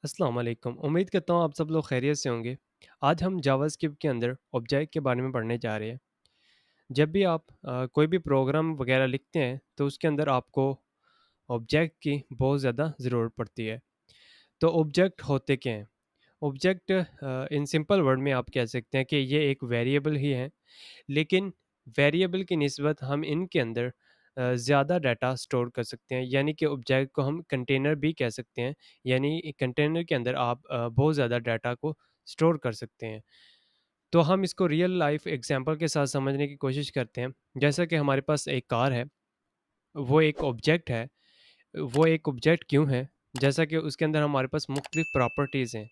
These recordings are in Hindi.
अस्सलाम वालेकुम। उम्मीद करता हूँ आप सब लोग खैरियत से होंगे। आज हम जावास्क्रिप्ट के अंदर ऑब्जेक्ट के बारे में पढ़ने जा रहे हैं। जब भी आप कोई भी प्रोग्राम वगैरह लिखते हैं तो उसके अंदर आपको ऑब्जेक्ट की बहुत ज़्यादा ज़रूरत पड़ती है। तो ऑब्जेक्ट होते क्या हैं? ऑब्जेक्ट इन सिंपल वर्ड में आप कह सकते हैं कि ये एक वेरिएबल ही है, लेकिन वेरिएबल की निस्बत हम इनके अंदर ज़्यादा डाटा स्टोर कर सकते हैं, यानी कि ऑब्जेक्ट को हम कंटेनर भी कह सकते हैं। यानी कंटेनर के अंदर आप बहुत ज़्यादा डाटा को स्टोर कर सकते हैं। तो हम इसको रियल लाइफ एग्जांपल के साथ समझने की कोशिश करते हैं। जैसा कि हमारे पास एक कार है, वो एक ऑब्जेक्ट है। वो एक ऑब्जेक्ट क्यों है? जैसा कि उसके अंदर हमारे पास मुख्तलिफ़ प्रॉपर्टीज़ हैं।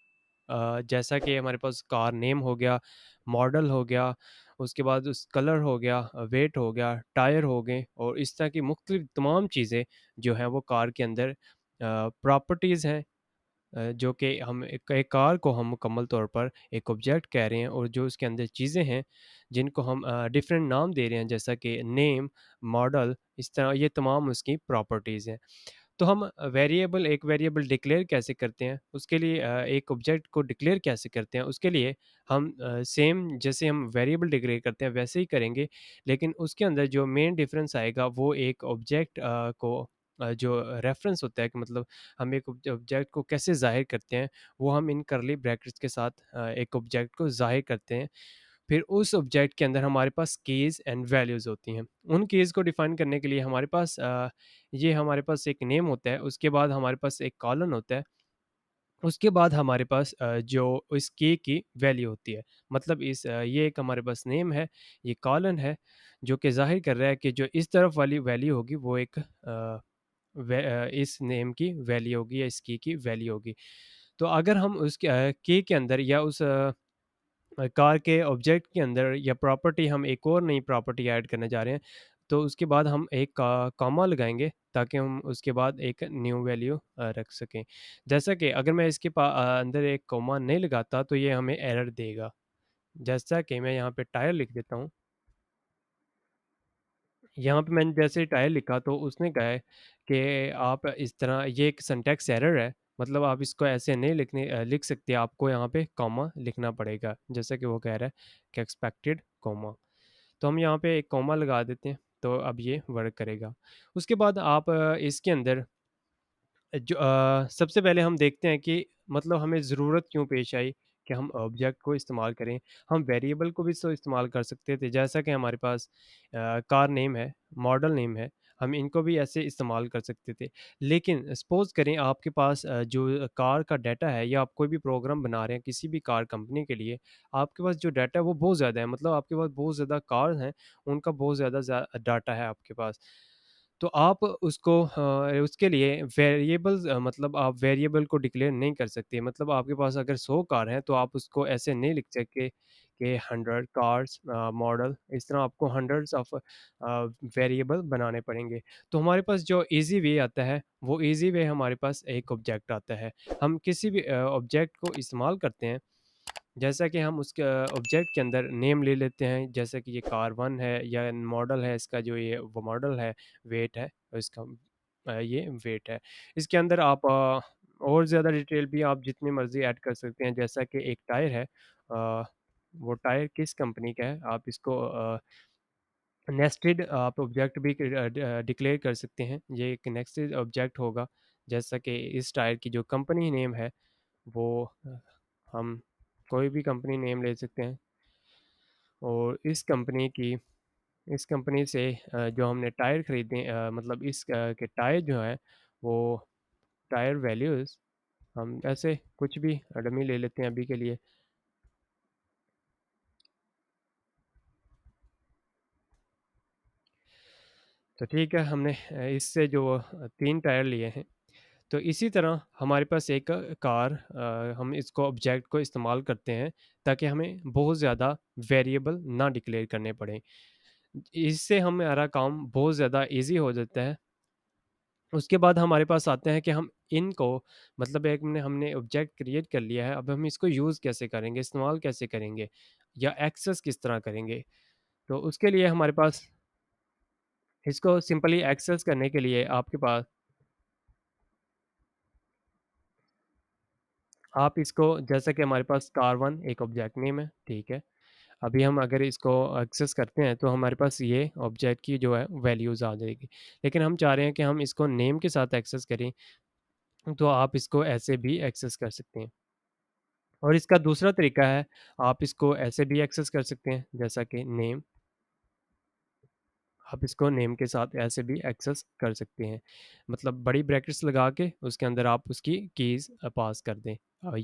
जैसा कि हमारे पास कार नेम हो गया, मॉडल हो गया, उसके बाद उस कलर हो गया, वेट हो गया, टायर हो गए और इस तरह की मुख्तलिफ़ तमाम चीज़ें जो हैं वो कार के अंदर प्रॉपर्टीज़ हैं। जो कि हम एक कार को हम मुकम्मल तौर पर एक ऑब्जेक्ट कह रहे हैं और जो उसके अंदर चीज़ें हैं जिनको हम डिफरेंट नाम दे रहे हैं, जैसा कि नेम, मॉडल, इस तरह ये तमाम उसकी प्रॉपर्टीज़ हैं। तो हम एक वेरिएबल डिक्लेयर कैसे करते हैं? उसके लिए एक ऑब्जेक्ट को डिक्लेयर कैसे करते हैं? उसके लिए हम सेम जैसे हम वेरिएबल डिक्लेयर करते हैं वैसे ही करेंगे, लेकिन उसके अंदर जो मेन डिफरेंस आएगा वो एक ऑब्जेक्ट को जो रेफरेंस होता है कि मतलब हम एक ऑब्जेक्ट को कैसे ज़ाहिर करते हैं, वो हम इन कर्ली ब्रैकेट्स के साथ एक ऑब्जेक्ट को ज़ाहिर करते हैं। फिर उस ऑब्जेक्ट के अंदर हमारे पास कीज़ एंड वैल्यूज़ होती हैं। उन कीज़ को डिफ़ाइन करने के लिए हमारे पास ये हमारे पास एक नेम होता है, उसके बाद हमारे पास एक कॉलन होता है, उसके बाद हमारे पास जो इस की वैल्यू होती है। मतलब ये एक हमारे पास नेम है, ये कॉलन है, जो कि ज़ाहिर कर रहा है कि जो इस तरफ वाली वैल्यू होगी वो एक इस नेम की वैल्यू होगी या इस की वैल्यू होगी। तो अगर हम उसके की के अंदर या उस कार के ऑब्जेक्ट के अंदर या प्रॉपर्टी हम एक और नई प्रॉपर्टी ऐड करने जा रहे हैं, तो उसके बाद हम एक कॉमा लगाएँगे ताकि हम उसके बाद एक न्यू वैल्यू रख सकें। जैसा कि अगर मैं अंदर एक कॉमा नहीं लगाता तो ये हमें एरर देगा। जैसा कि मैं यहाँ पे टायर लिख देता हूँ। यहाँ पे मैंने जैसे टायर लिखा तो उसने कहा है कि आप इस तरह ये एक सिंटैक्स एरर है, मतलब आप इसको ऐसे नहीं लिख सकते, आपको यहाँ पे कॉमा लिखना पड़ेगा। जैसा कि वो कह रहा है कि एक्सपेक्टेड कॉमा। तो हम यहाँ पे एक कॉमा लगा देते हैं, तो अब ये वर्क करेगा। उसके बाद आप इसके अंदर सबसे पहले हम देखते हैं कि मतलब हमें ज़रूरत क्यों पेश आई कि हम ऑब्जेक्ट को इस्तेमाल करें। हम वेरिएबल को भी तो इस्तेमाल कर सकते थे, जैसा कि हमारे पास कार नेम है, मॉडल नेम है, हम इनको भी ऐसे इस्तेमाल कर सकते थे। लेकिन सपोज़ करें आपके पास जो कार का डाटा है या आप कोई भी प्रोग्राम बना रहे हैं किसी भी कार कंपनी के लिए, आपके पास जो डाटा है वो बहुत ज़्यादा है, मतलब आपके पास बहुत ज़्यादा कार हैं, उनका बहुत ज़्यादा डाटा है आपके पास। तो आप उसके लिए वेरिएबल्स मतलब आप वेरिएबल को डिक्लेयर नहीं कर सकते। मतलब आपके पास अगर 100 कार हैं, तो आप उसको ऐसे नहीं लिख सकते कि 100 कार्स मॉडल, इस तरह आपको हंड्रेड्स ऑफ वेरिएबल बनाने पड़ेंगे। तो हमारे पास जो ईज़ी वे आता है, वो ईज़ी वे हमारे पास एक ऑब्जेक्ट आता है। हम किसी भी ऑब्जेक्ट को इस्तेमाल करते हैं, जैसा कि हम उसके ऑब्जेक्ट के अंदर नेम ले लेते हैं, जैसे कि ये कार 1 है या मॉडल है इसका, जो ये वो मॉडल है, वेट है इसका, ये वेट है। इसके अंदर आप और ज़्यादा डिटेल भी आप जितनी मर्ज़ी ऐड कर सकते हैं, जैसा कि एक टायर है, वो टायर किस कंपनी का है, आप इसको नेस्टेड आप ऑब्जेक्ट भी डिक्लेयर कर सकते हैं। ये एक नेस्टेड ऑब्जेक्ट होगा, जैसा कि इस टायर की जो कंपनी नेम है वो हम कोई भी कंपनी नेम ले सकते हैं और इस कंपनी से जो हमने टायर खरीदे, मतलब के टायर जो है वो टायर वैल्यूज़ हम ऐसे कुछ भी डमी ले लेते हैं अभी के लिए। तो ठीक है, हमने इससे जो 3 टायर लिए हैं। तो इसी तरह हमारे पास एक कार, हम इसको ऑब्जेक्ट को इस्तेमाल करते हैं ताकि हमें बहुत ज़्यादा वेरिएबल ना डिक्लेयर करने पड़ें। इससे हमारा काम बहुत ज़्यादा ईज़ी हो जाता है। उसके बाद हमारे पास आते हैं कि हम इनको मतलब एक हमने हमने ऑब्जेक्ट क्रिएट कर लिया है, अब हम इसको यूज़ कैसे करेंगे, इस्तेमाल कैसे करेंगे या एक्सेस किस तरह करेंगे? तो उसके लिए हमारे पास इसको सिंपली एक्सेस करने के लिए आपके पास आप इसको जैसा कि हमारे पास कार1 एक ऑब्जेक्ट नेम है, ठीक है। अभी हम अगर इसको एक्सेस करते हैं तो हमारे पास ये ऑब्जेक्ट की जो है वैल्यूज़ आ जाएगी। लेकिन हम चाह रहे हैं कि हम इसको नेम के साथ एक्सेस करें, तो आप इसको ऐसे भी एक्सेस कर सकते हैं। और इसका दूसरा तरीका है, आप इसको ऐसे भी एक्सेस कर सकते हैं जैसा कि नेम, आप इसको नेम के साथ ऐसे भी एक्सेस कर सकते हैं। मतलब बड़ी ब्रैकेट्स लगा के उसके अंदर आप उसकी कीज़ पास कर दें।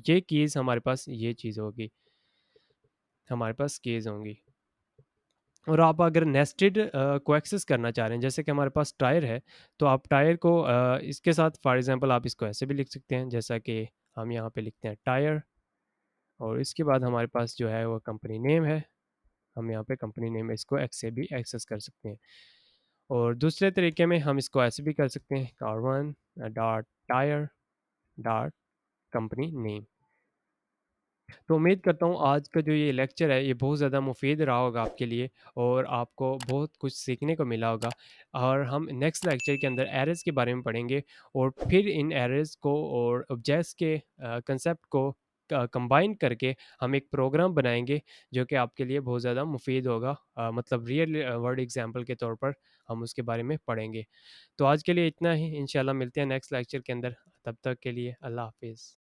ये कीज़ हमारे पास ये चीज़ होगी, हमारे पास कीज़ होंगी। और आप अगर नेस्टेड को एक्सेस करना चाह रहे हैं, जैसे कि हमारे पास टायर है, तो आप टायर को इसके साथ फॉर एग्ज़ाम्पल आप इसको ऐसे भी लिख सकते हैं, जैसा कि हम यहाँ पे लिखते हैं टायर, और इसके बाद हमारे पास जो है वो कंपनी नेम है। हम यहाँ पे कंपनी नेम इसको ऐसे भी एक्सेस कर सकते हैं। और दूसरे तरीके में हम इसको ऐसे भी कर सकते हैं, कार1 dot tyre dot company name. तो उम्मीद करता हूँ आज का जो ये लेक्चर है ये बहुत ज़्यादा मुफ़ीद रहा होगा आपके लिए, और आपको बहुत कुछ सीखने को मिला होगा। और हम नेक्स्ट लेक्चर के अंदर एरर्स के बारे में पढ़ेंगे, और फिर इन एरर्स को और ऑब्जेक्ट्स के कंसेप्ट को कंबाइन करके हम एक प्रोग्राम बनाएंगे जो कि आपके लिए बहुत ज़्यादा मुफ़ीद होगा। मतलब रियल वर्ल्ड एग्जांपल के तौर पर हम उसके बारे में पढ़ेंगे। तो आज के लिए इतना ही, इंशाल्लाह मिलते हैं नेक्स्ट लेक्चर के अंदर। तब तक के लिए अल्लाह हाफ़िज़।